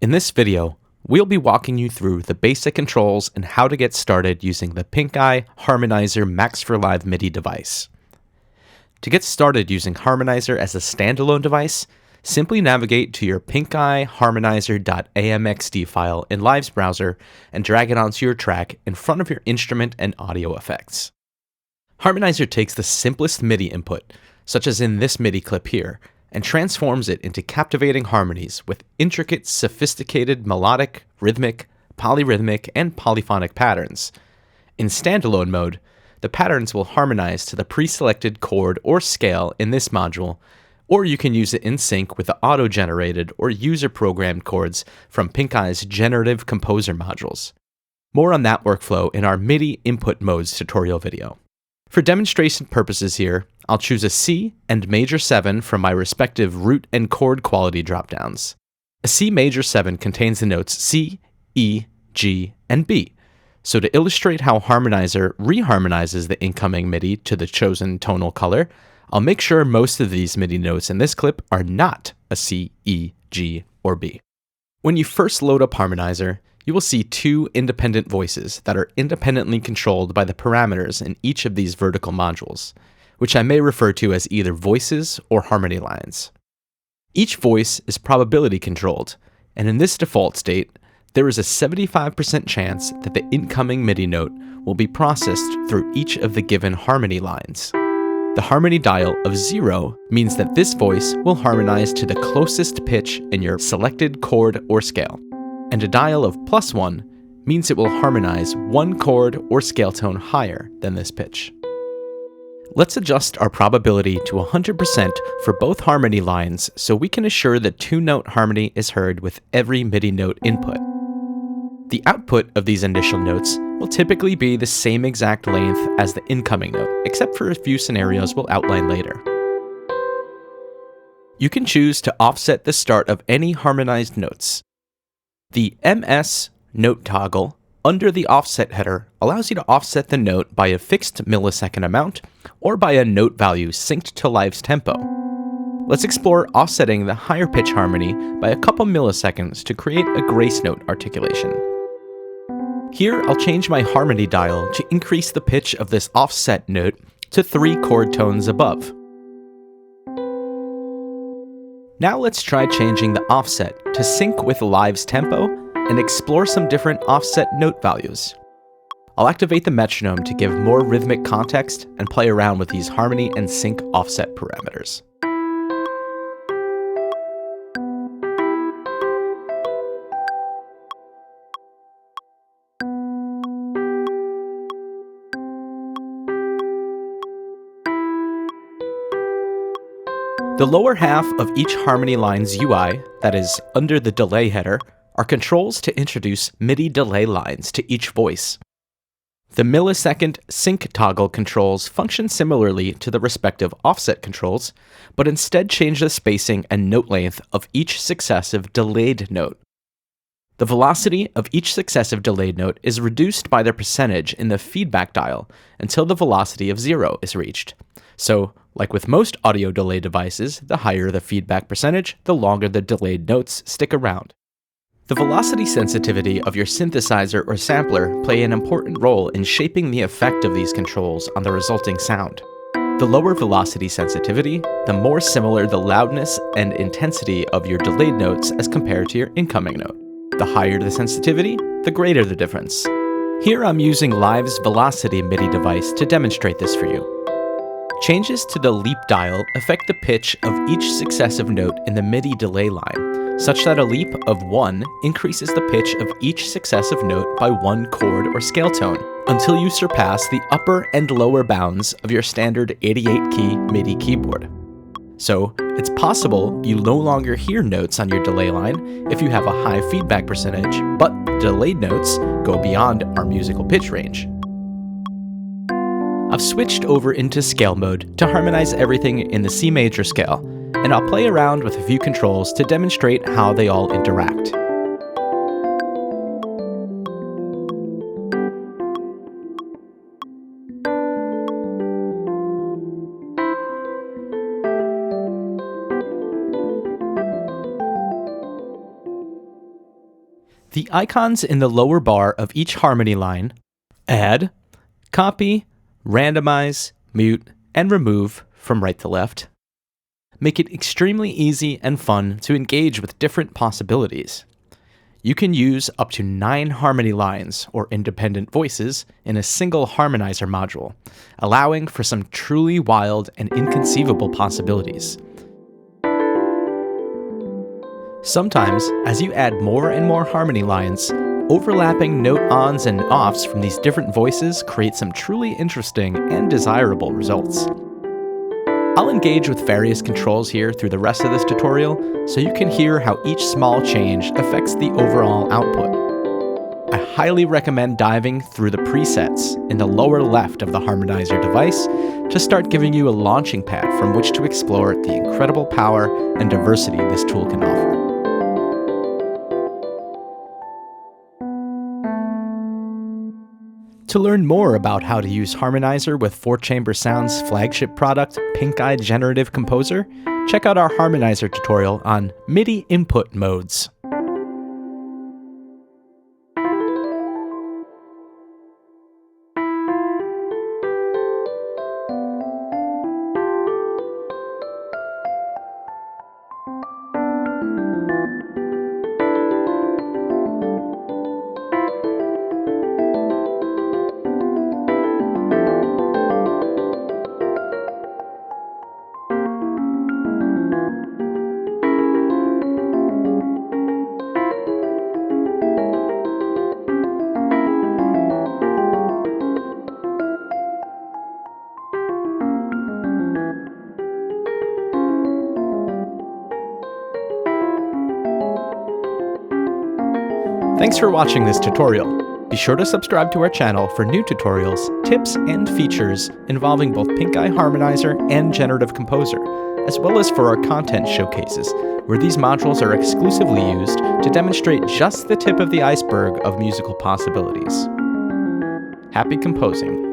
In this video, we'll be walking you through the basic controls and how to get started using the PinkAI HarmonAIzer Max for Live MIDI device. To get started using Harmonizer as a standalone device, simply navigate to your PinkAI HarmonAIzer.amxd file in Live's browser and drag it onto your track in front of your instrument and audio effects. Harmonizer takes the simplest MIDI input, such as in this MIDI clip here, and transforms it into captivating harmonies with intricate, sophisticated melodic, rhythmic, polyrhythmic, and polyphonic patterns. In standalone mode, the patterns will harmonize to the pre-selected chord or scale in this module, or you can use it in sync with the auto-generated or user-programmed chords from PinkAI's generative composer modules. More on that workflow in our MIDI input modes tutorial video. For demonstration purposes here, I'll choose a C and major 7 from my respective root and chord quality dropdowns. A C major 7 contains the notes C, E, G, and B. So to illustrate how Harmonizer reharmonizes the incoming MIDI to the chosen tonal color, I'll make sure most of these MIDI notes in this clip are not a C, E, G, or B. When you first load up Harmonizer, you will see two independent voices that are independently controlled by the parameters in each of these vertical modules, which I may refer to as either voices or harmony lines. Each voice is probability controlled, and in this default state, there is a 75% chance that the incoming MIDI note will be processed through each of the given harmony lines. The harmony dial of 0 means that this voice will harmonize to the closest pitch in your selected chord or scale, and a dial of +1 means it will harmonize one chord or scale tone higher than this pitch. Let's adjust our probability to 100% for both harmony lines so we can assure that two-note harmony is heard with every MIDI note input. The output of these initial notes will typically be the same exact length as the incoming note, except for a few scenarios we'll outline later. You can choose to offset the start of any harmonized notes. The MS note toggle under the offset header allows you to offset the note by a fixed millisecond amount or by a note value synced to Live's tempo. Let's explore offsetting the higher pitch harmony by a couple milliseconds to create a grace note articulation. Here, I'll change my harmony dial to increase the pitch of this offset note to 3 chord tones above. Now let's try changing the offset to sync with Live's tempo and explore some different offset note values. I'll activate the metronome to give more rhythmic context and play around with these harmony and sync offset parameters. The lower half of each harmony line's UI, that is, under the delay header, are controls to introduce MIDI delay lines to each voice. The millisecond sync toggle controls function similarly to the respective offset controls, but instead change the spacing and note length of each successive delayed note. The velocity of each successive delayed note is reduced by their percentage in the feedback dial until the velocity of 0 is reached. So, like with most audio delay devices, the higher the feedback percentage, the longer the delayed notes stick around. The velocity sensitivity of your synthesizer or sampler play an important role in shaping the effect of these controls on the resulting sound. The lower velocity sensitivity, the more similar the loudness and intensity of your delayed notes as compared to your incoming note. The higher the sensitivity, the greater the difference. Here I'm using Live's Velocity MIDI device to demonstrate this for you. Changes to the leap dial affect the pitch of each successive note in the MIDI delay line, such that a leap of 1 increases the pitch of each successive note by 1 chord or scale tone, until you surpass the upper and lower bounds of your standard 88-key MIDI keyboard. So, it's possible you no longer hear notes on your delay line if you have a high feedback percentage, but the delayed notes go beyond our musical pitch range. I've switched over into scale mode to harmonize everything in the C major scale, and I'll play around with a few controls to demonstrate how they all interact. The icons in the lower bar of each harmony line, add, copy, randomize, mute, and remove from right to left, make it extremely easy and fun to engage with different possibilities. You can use up to 9 harmony lines or independent voices in a single harmonizer module, allowing for some truly wild and inconceivable possibilities. Sometimes, as you add more and more harmony lines, overlapping note ons and offs from these different voices create some truly interesting and desirable results. I'll engage with various controls here through the rest of this tutorial so you can hear how each small change affects the overall output. I highly recommend diving through the presets in the lower left of the Harmonizer device to start giving you a launching pad from which to explore the incredible power and diversity this tool can offer. To learn more about how to use Harmonizer with 4-Chamber Sound's flagship product, PinkAI Generative Composer, check out our Harmonizer tutorial on MIDI input modes. Thanks for watching this tutorial. Be sure to subscribe to our channel for new tutorials, tips, and features involving both PinkAI HarmonAIzer and Generative Composer, as well as for our content showcases, where these modules are exclusively used to demonstrate just the tip of the iceberg of musical possibilities. Happy composing!